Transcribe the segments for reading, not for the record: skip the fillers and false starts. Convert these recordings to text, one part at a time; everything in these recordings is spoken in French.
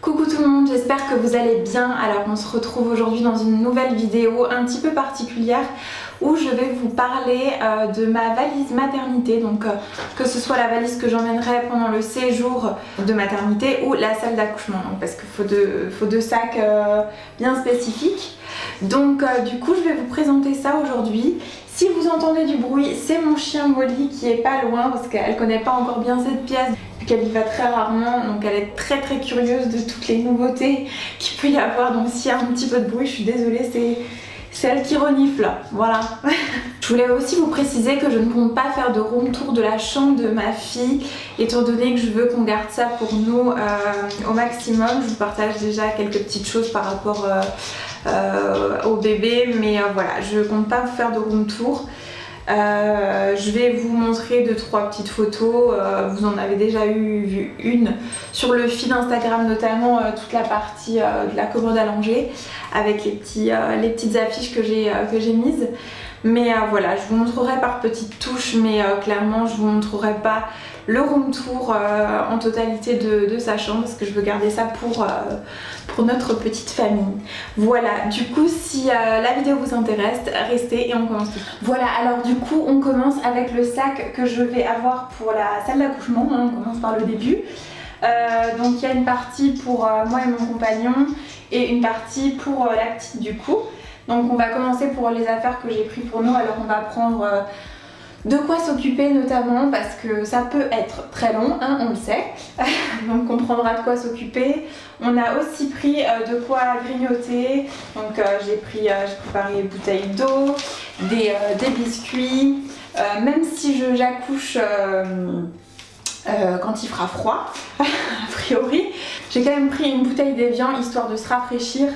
Coucou tout le monde, j'espère que vous allez bien. Alors on se retrouve aujourd'hui dans une nouvelle vidéo un petit peu particulière où je vais vous parler de ma valise maternité, donc que ce soit la valise que j'emmènerai pendant le séjour de maternité ou la salle d'accouchement, parce qu'il faut deux sacs bien spécifiques. Donc du coup je vais vous présenter ça aujourd'hui. Si vous entendez du bruit, c'est mon chien Molly qui est pas loin parce qu'elle connaît pas encore bien cette pièce, vu qu'elle y va très rarement, donc elle est très curieuse de toutes les nouveautés qu'il peut y avoir. Donc s'il y a un petit peu de bruit, je suis désolée, c'est elle qui renifle, voilà. Je voulais aussi vous préciser que je ne compte pas faire de room tour de la chambre de ma fille, étant donné que je veux qu'on garde ça pour nous au maximum. Je vous partage déjà quelques petites choses par rapport au bébé, mais voilà, je compte pas vous faire de room tour. Je vais vous montrer 2-3 petites photos, vous en avez déjà vu une sur le feed Instagram, notamment toute la partie de la commode allongée avec les petites affiches que j'ai mises. Mais voilà, je vous montrerai par petites touches, mais clairement je vous montrerai pas le room tour en totalité de sa chambre parce que je veux garder ça pour notre petite famille. Voilà, du coup si la vidéo vous intéresse, restez et on commence tout de suite. Voilà, alors du coup on commence avec le sac que je vais avoir pour la salle d'accouchement, on commence par le début. Donc il y a une partie pour moi et mon compagnon et une partie pour la petite du coup. Donc on va commencer pour les affaires que j'ai pris pour nous. Alors on va prendre de quoi s'occuper notamment parce que ça peut être très long, hein, on le sait. Donc on prendra de quoi s'occuper. On a aussi pris de quoi grignoter. Donc j'ai préparé des bouteilles d'eau, des biscuits. Même si j'accouche quand il fera froid, a priori, j'ai quand même pris une bouteille d'évian histoire de se rafraîchir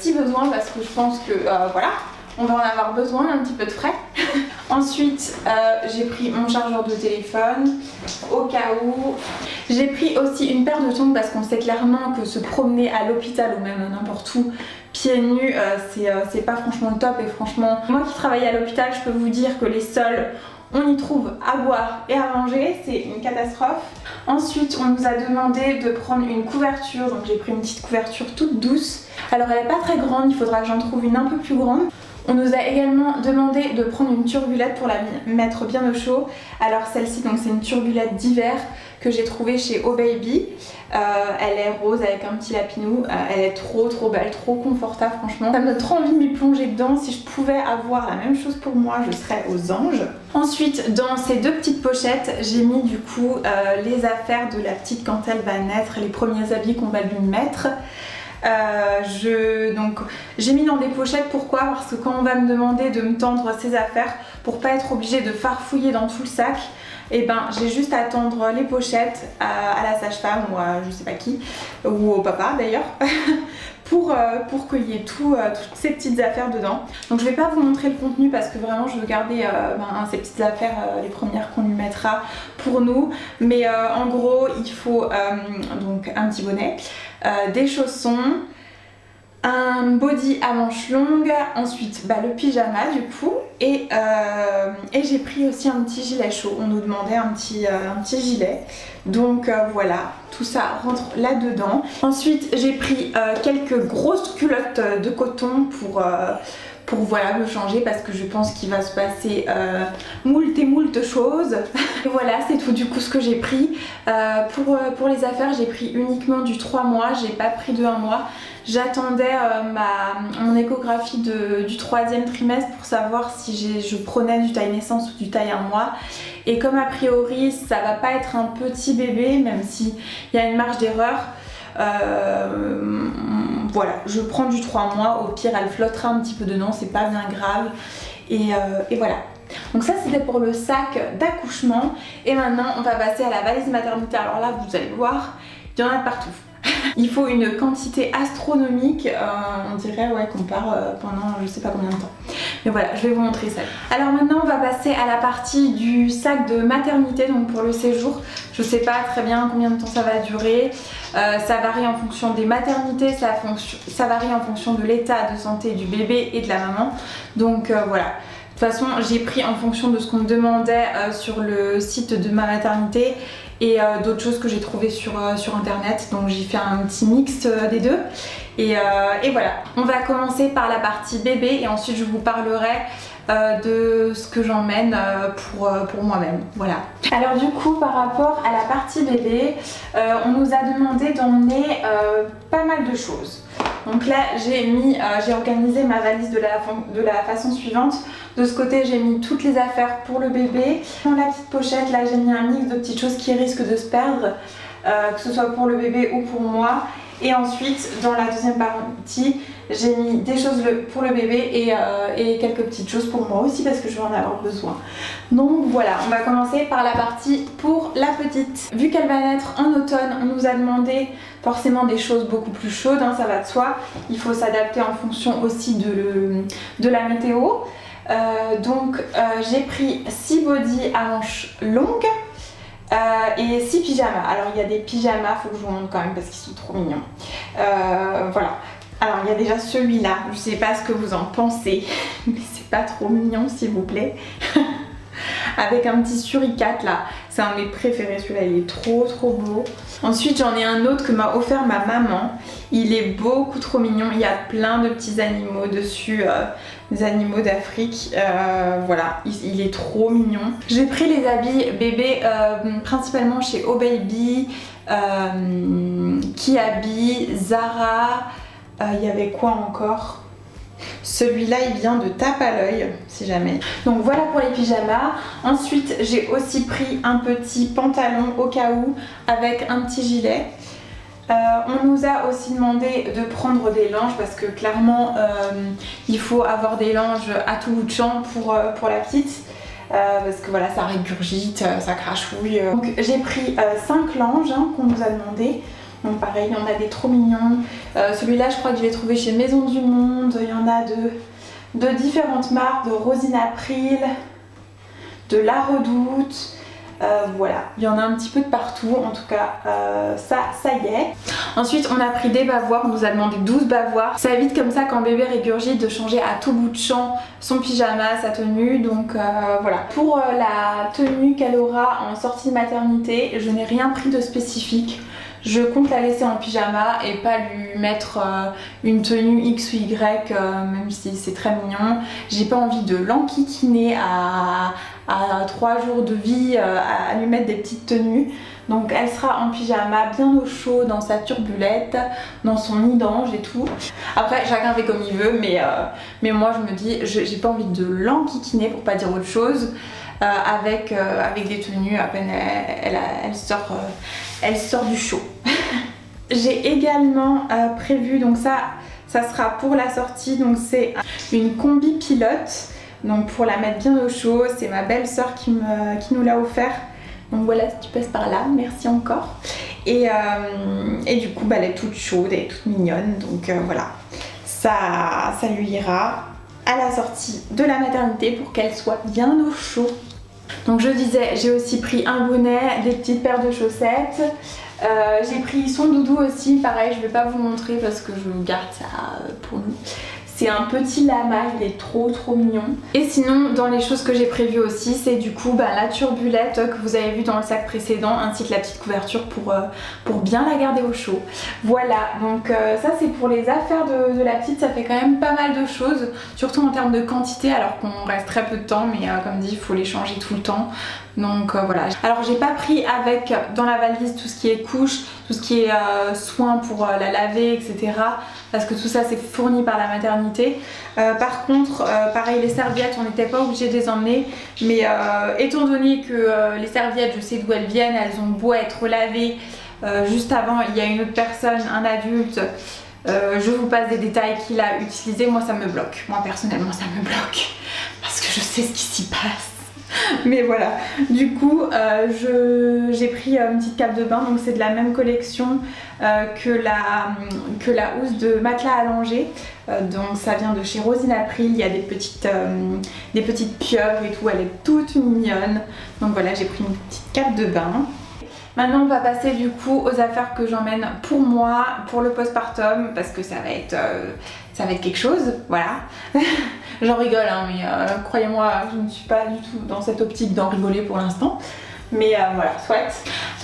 si besoin, parce que je pense que voilà, on va en avoir besoin, un petit peu de frais. Ensuite j'ai pris mon chargeur de téléphone au cas où. J'ai pris aussi une paire de tongs parce qu'on sait clairement que se promener à l'hôpital ou même n'importe où pieds nus c'est pas franchement le top. Et franchement, moi qui travaille à l'hôpital, je peux vous dire que les sols, on y trouve à boire et à manger, c'est une catastrophe. Ensuite on nous a demandé de prendre une couverture, donc j'ai pris une petite couverture toute douce. Alors elle est pas très grande, il faudra que j'en trouve une un peu plus grande. On nous a également demandé de prendre une turbulette pour la mettre bien au chaud. Alors celle-ci, donc c'est une turbulette d'hiver que j'ai trouvée chez Oh Baby. Elle est rose avec un petit lapinou. Elle est trop belle, trop confortable franchement. Ça me donne trop envie de m'y plonger dedans. Si je pouvais avoir la même chose pour moi, je serais aux anges. Ensuite, dans ces deux petites pochettes, j'ai mis du coup les affaires de la petite quand elle va naître, les premiers habits qu'on va lui mettre. Donc j'ai mis dans des pochettes, pourquoi? Parce que quand on va me demander de me tendre ses affaires, pour pas être obligée de farfouiller dans tout le sac, et ben j'ai juste à tendre les pochettes à la sage-femme ou à je sais pas qui, ou au papa d'ailleurs, pour qu'il y ait toutes ces petites affaires dedans. Donc je vais pas vous montrer le contenu parce que vraiment je veux garder ces petites affaires, les premières qu'on lui mettra pour nous. Mais en gros il faut donc un petit bonnet, des chaussons, un body à manches longues, ensuite le pyjama du coup, et j'ai pris aussi un petit gilet chaud. On nous demandait un petit gilet, donc voilà, tout ça rentre là-dedans. Ensuite j'ai pris quelques grosses culottes de coton pour voilà le changer parce que je pense qu'il va se passer moult choses. Et voilà, c'est tout du coup ce que j'ai pris. Pour les affaires, j'ai pris uniquement du 3 mois, j'ai pas pris de 1 mois. J'attendais mon échographie du 3e trimestre pour savoir si je prenais du taille naissance ou du taille 1 mois. Et comme a priori ça va pas être un petit bébé, même s'il y a une marge d'erreur, voilà, je prends du 3 mois, au pire elle flottera un petit peu dedans, c'est pas bien grave. Et voilà. Donc ça c'était pour le sac d'accouchement. Et maintenant on va passer à la valise maternité. Alors là vous allez voir, il y en a de partout. Il faut une quantité astronomique, on dirait qu'on part pendant je sais pas combien de temps. Mais voilà, je vais vous montrer ça. Alors maintenant on va passer à la partie du sac de maternité, donc pour le séjour. Je sais pas très bien combien de temps ça va durer, ça varie en fonction des maternités, ça varie en fonction de l'état de santé du bébé et de la maman. Donc voilà. De toute façon j'ai pris en fonction de ce qu'on me demandait sur le site de ma maternité. et d'autres choses que j'ai trouvées sur internet. Donc j'ai fait un petit mix des deux. Et voilà, on va commencer par la partie bébé et ensuite je vous parlerai de ce que j'emmène pour moi-même. Voilà. Alors du coup, par rapport à la partie bébé, on nous a demandé d'emmener pas mal de choses. Donc là, j'ai organisé ma valise de la façon suivante. De ce côté, j'ai mis toutes les affaires pour le bébé. Dans la petite pochette, là, j'ai mis un mix de petites choses qui risquent de se perdre, que ce soit pour le bébé ou pour moi. Et ensuite, dans la deuxième partie, j'ai mis des choses pour le bébé et quelques petites choses pour moi aussi parce que je vais en avoir besoin. Donc voilà, on va commencer par la partie pour la petite. Vu qu'elle va naître en automne, on nous a demandé forcément des choses beaucoup plus chaudes, hein, ça va de soi. Il faut s'adapter en fonction aussi de la météo. Donc j'ai pris 6 bodys à manches longues. Et 6 pyjamas. Alors il y a des pyjamas, faut que je vous montre quand même parce qu'ils sont trop mignons. Voilà. Alors il y a déjà celui-là, je sais pas ce que vous en pensez, mais c'est pas trop mignon s'il vous plaît. Avec un petit suricate là, c'est un de mes préférés, celui-là il est trop beau. Ensuite j'en ai un autre que m'a offert ma maman, il est beaucoup trop mignon, il y a plein de petits animaux dessus, des animaux d'Afrique, voilà, il est trop mignon. J'ai pris les habits bébés principalement chez Oh Baby, Kiabi, Zara, il y avait quoi encore ? Celui-là il vient de Tape à l'œil si jamais. Donc voilà pour les pyjamas. Ensuite j'ai aussi pris un petit pantalon au cas où avec un petit gilet. On nous a aussi demandé de prendre des langes parce que clairement il faut avoir des langes à tout bout de champ pour la petite. Parce que voilà, ça régurgite, ça crachouille. Donc j'ai pris 5 langes hein, qu'on nous a demandé. Donc pareil, il y en a des trop mignons. Celui-là, je crois que je l'ai trouvé chez Maison du Monde. Il y en a de différentes marques, de Rosine April, de La Redoute. Voilà, il y en a un petit peu de partout. En tout cas, ça y est. Ensuite, on a pris des bavoirs. On nous a demandé 12 bavoirs. Ça évite comme ça, quand bébé régurgite, de changer à tout bout de champ son pyjama, sa tenue. Donc voilà. Pour la tenue qu'elle aura en sortie de maternité, je n'ai rien pris de spécifique. Je compte la laisser en pyjama et pas lui mettre une tenue X ou Y, même si c'est très mignon. J'ai pas envie de l'enquiquiner à 3 jours de vie, à lui mettre des petites tenues. Donc elle sera en pyjama, bien au chaud, dans sa turbulette, dans son nid d'ange et tout. Après chacun fait comme il veut, mais moi je me dis, j'ai pas envie de l'enquiquiner pour pas dire autre chose. Avec des tenues, à peine elle sort du chaud. J'ai également prévu, donc ça sera pour la sortie, donc c'est une combi pilote, donc pour la mettre bien au chaud. C'est ma belle-sœur qui nous l'a offert. Donc voilà, si tu passes par là, merci encore. Et du coup, bah, elle est toute chaude, elle est toute mignonne, donc voilà, ça lui ira à la sortie de la maternité pour qu'elle soit bien au chaud. Donc je disais, j'ai aussi pris un bonnet, des petites paires de chaussettes. J'ai pris son doudou aussi, pareil, je vais pas vous montrer parce que je garde ça pour nous. C'est un petit lama, il est trop mignon. Et sinon, dans les choses que j'ai prévues aussi, c'est du coup la turbulette que vous avez vue dans le sac précédent, ainsi que la petite couverture pour bien la garder au chaud. Voilà, donc ça c'est pour les affaires de la petite, ça fait quand même pas mal de choses, surtout en termes de quantité, alors qu'on reste très peu de temps, mais comme dit, il faut les changer tout le temps. Donc voilà. Alors j'ai pas pris avec dans la valise tout ce qui est couche, tout ce qui est soins pour la laver, etc. Parce que tout ça c'est fourni par la maternité. Par contre, pareil, les serviettes, on n'était pas obligé de les emmener. Mais étant donné que les serviettes, je sais d'où elles viennent, elles ont beau être lavées. Juste avant, il y a une autre personne, un adulte. Je vous passe des détails qu'il a utilisés. Moi ça me bloque. Moi personnellement ça me bloque. Parce que je sais ce qui s'y passe. Mais voilà, du coup j'ai pris une petite cape de bain, donc c'est de la même collection que la housse de matelas allongé. Donc ça vient de chez Rosine April, il y a des petites pieuvres et tout, elle est toute mignonne. Donc voilà, j'ai pris une petite cape de bain. Maintenant on va passer du coup aux affaires que j'emmène pour moi, pour le postpartum, parce que ça va être quelque chose, voilà. J'en rigole hein, mais croyez-moi, je ne suis pas du tout dans cette optique d'en rigoler pour l'instant. Mais voilà, soit.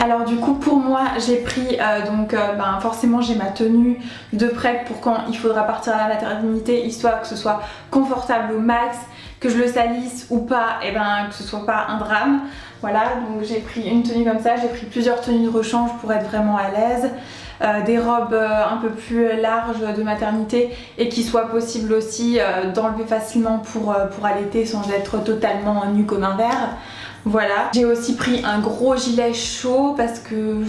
Alors du coup pour moi j'ai pris forcément j'ai ma tenue de prête pour quand il faudra partir à la maternité, histoire que ce soit confortable au max, que je le salisse ou pas, et que ce soit pas un drame. Voilà, donc j'ai pris une tenue comme ça, j'ai pris plusieurs tenues de rechange pour être vraiment à l'aise. Des robes un peu plus larges de maternité et qui soit possible aussi d'enlever facilement pour allaiter sans être totalement nu comme un verre. Voilà. J'ai aussi pris un gros gilet chaud parce que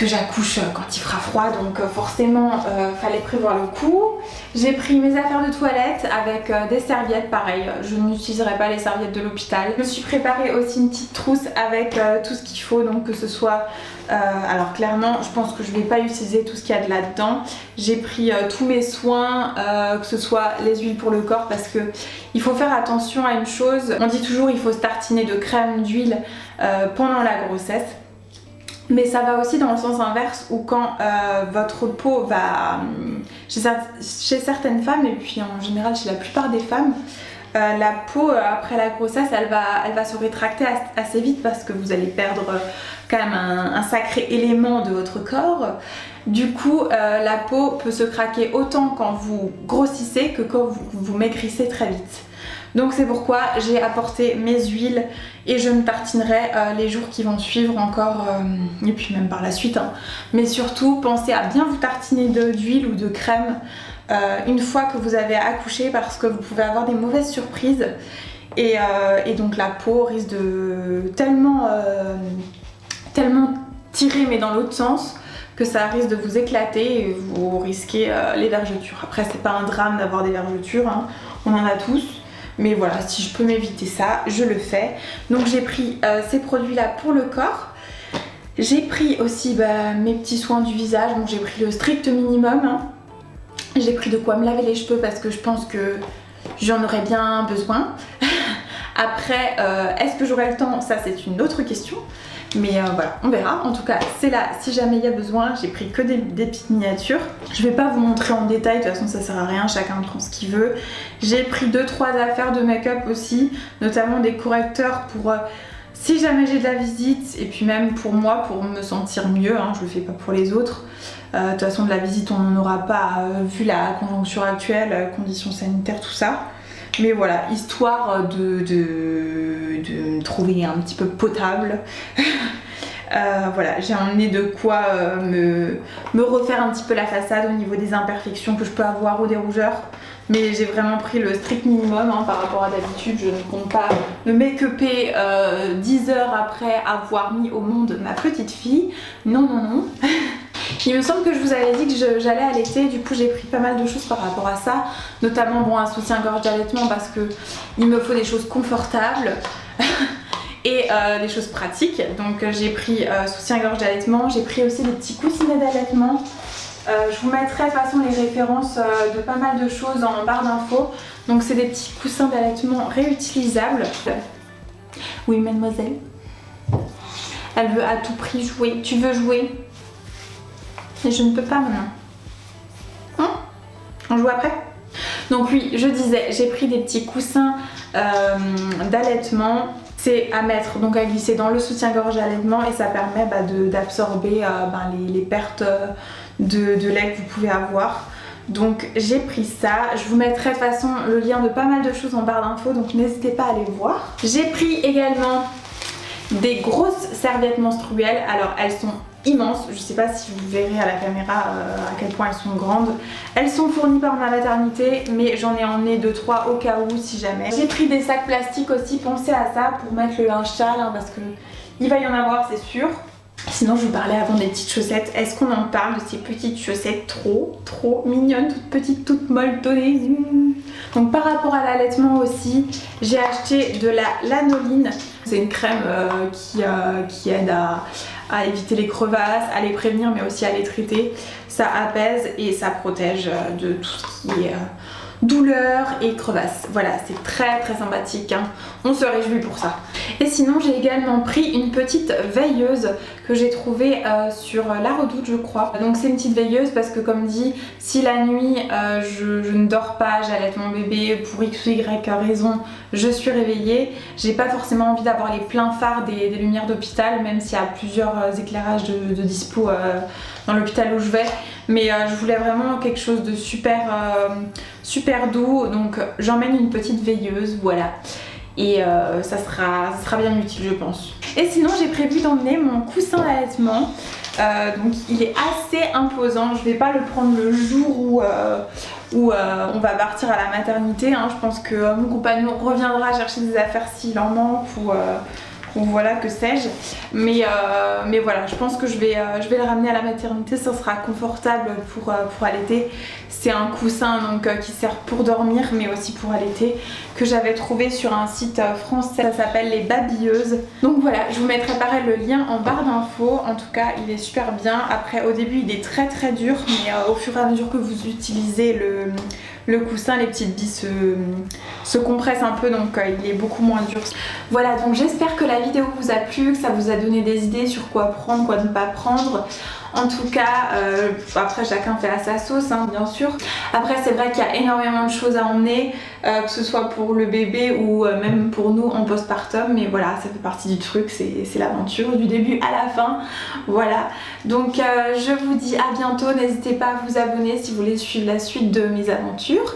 j'accouche quand il fera froid, donc forcément fallait prévoir le coup. J'ai pris mes affaires de toilette avec des serviettes, pareil, je n'utiliserai pas les serviettes de l'hôpital. Je me suis préparé aussi une petite trousse avec tout ce qu'il faut, donc que ce soit... alors clairement, je pense que je ne vais pas utiliser tout ce qu'il y a de là-dedans. J'ai pris tous mes soins, que ce soit les huiles pour le corps, parce que il faut faire attention à une chose. On dit toujours il faut se tartiner de crème, d'huile pendant la grossesse. Mais ça va aussi dans le sens inverse où quand votre peau va... Chez certaines femmes et puis en général chez la plupart des femmes, la peau après la grossesse elle va se rétracter assez vite parce que vous allez perdre quand même un sacré élément de votre corps. Du coup la peau peut se craquer autant quand vous grossissez que quand vous maigrissez très vite. Donc c'est pourquoi j'ai apporté mes huiles et je me tartinerai les jours qui vont suivre encore et puis même par la suite. Mais surtout pensez à bien vous tartiner d'huile ou de crème une fois que vous avez accouché parce que vous pouvez avoir des mauvaises surprises et donc la peau risque de tellement tirer mais dans l'autre sens que ça risque de vous éclater et vous risquez les vergetures. Après c'est pas un drame d'avoir des vergetures, on en a tous. Mais voilà, si je peux m'éviter ça, je le fais. Donc j'ai pris ces produits-là pour le corps. J'ai pris aussi mes petits soins du visage. Donc j'ai pris le strict minimum. J'ai pris de quoi me laver les cheveux parce que je pense que j'en aurais bien besoin. Après, est-ce que j'aurai le temps? Ça c'est une autre question. Mais voilà, on verra. En tout cas, c'est là, si jamais il y a besoin, j'ai pris que des petites miniatures. Je vais pas vous montrer en détail, de toute façon ça sert à rien, chacun prend ce qu'il veut. J'ai pris 2-3 affaires de make-up aussi, notamment des correcteurs pour si jamais j'ai de la visite, et puis même pour moi, pour me sentir mieux, je le fais pas pour les autres. De toute façon de la visite on n'en aura pas vu la conjoncture actuelle, conditions sanitaires, tout ça. Mais voilà, histoire de me trouver un petit peu potable. Voilà, j'ai emmené de quoi me refaire un petit peu la façade au niveau des imperfections que je peux avoir ou des rougeurs. Mais j'ai vraiment pris le strict minimum par rapport à d'habitude. Je ne compte pas me make-upper 10 heures après avoir mis au monde ma petite fille. Non, non, non. Il me semble que je vous avais dit que j'allais allaiter, du coup j'ai pris pas mal de choses par rapport à ça, notamment un soutien-gorge d'allaitement parce que il me faut des choses confortables et des choses pratiques. Donc j'ai pris soutien-gorge d'allaitement, j'ai pris aussi des petits coussinets d'allaitement. Je vous mettrai de toute façon les références de pas mal de choses en barre d'infos. Donc c'est des petits coussins d'allaitement réutilisables. Oui mademoiselle, elle veut à tout prix jouer. Tu veux jouer? Et je ne peux pas maintenant. On joue après? Donc oui, je disais, j'ai pris des petits coussins d'allaitement. C'est à mettre, donc à glisser dans le soutien-gorge d'allaitement et ça permet d'absorber les pertes de lait que vous pouvez avoir. Donc j'ai pris ça. Je vous mettrai de toute façon le lien de pas mal de choses en barre d'infos, donc n'hésitez pas à les voir. J'ai pris également des grosses serviettes menstruelles. Alors elles sont immenses, je sais pas si vous verrez à la caméra à quel point elles sont grandes. Elles sont fournies par ma maternité, mais j'en ai emmené 2-3 au cas où si jamais. J'ai pris des sacs plastiques aussi, pensez à ça pour mettre le linge sale parce que il va y en avoir c'est sûr. Sinon je vous parlais avant des petites chaussettes. Est-ce qu'on en parle de ces petites chaussettes trop mignonnes, toutes petites, toutes molletonnées? Donc par rapport à l'allaitement aussi, j'ai acheté de la lanoline. C'est une crème qui aide à éviter les crevasses, à les prévenir mais aussi à les traiter. Ça apaise et ça protège de tout ce qui est douleur et crevasse. Voilà, c'est très très sympathique, hein. On se réjouit pour ça. Et sinon j'ai également pris une petite veilleuse que j'ai trouvée sur La Redoute je crois. Donc c'est une petite veilleuse parce que comme dit, si la nuit je ne dors pas, j'allaite mon bébé pour x ou y raison, je suis réveillée, j'ai pas forcément envie d'avoir les pleins phares des lumières d'hôpital, même s'il y a plusieurs éclairages de dispo dans l'hôpital où je vais, mais je voulais vraiment quelque chose de super doux, donc j'emmène une petite veilleuse, voilà. Et ça sera bien utile je pense. Et sinon j'ai prévu d'emmener mon coussin d'allaitement. Donc il est assez imposant, je vais pas le prendre le jour où on va partir à la maternité, hein. Je pense que mon compagnon reviendra chercher des affaires s'il en manque ou voilà, que sais-je, mais voilà, je pense que je vais le ramener à la maternité, ça sera confortable pour allaiter. C'est un coussin donc qui sert pour dormir mais aussi pour allaiter, que j'avais trouvé sur un site français, ça s'appelle Les Babilleuses. Donc voilà, je vous mettrai pareil le lien en barre d'infos. En tout cas il est super bien. Après au début il est très très dur, mais au fur et à mesure que vous utilisez le coussin, les petites billes se compressent un peu, donc il est beaucoup moins dur. Voilà, donc j'espère que la vidéo vous a plu, que ça vous a donné des idées sur quoi prendre, quoi ne pas prendre. En tout cas, après chacun fait à sa sauce, hein, bien sûr. Après c'est vrai qu'il y a énormément de choses à emmener, que ce soit pour le bébé ou même pour nous en postpartum, mais voilà, ça fait partie du truc, c'est l'aventure du début à la fin. Voilà, donc je vous dis à bientôt, n'hésitez pas à vous abonner si vous voulez suivre la suite de mes aventures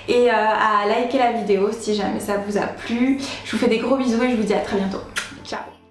et à liker la vidéo si jamais ça vous a plu. Je vous fais des gros bisous et je vous dis à très bientôt.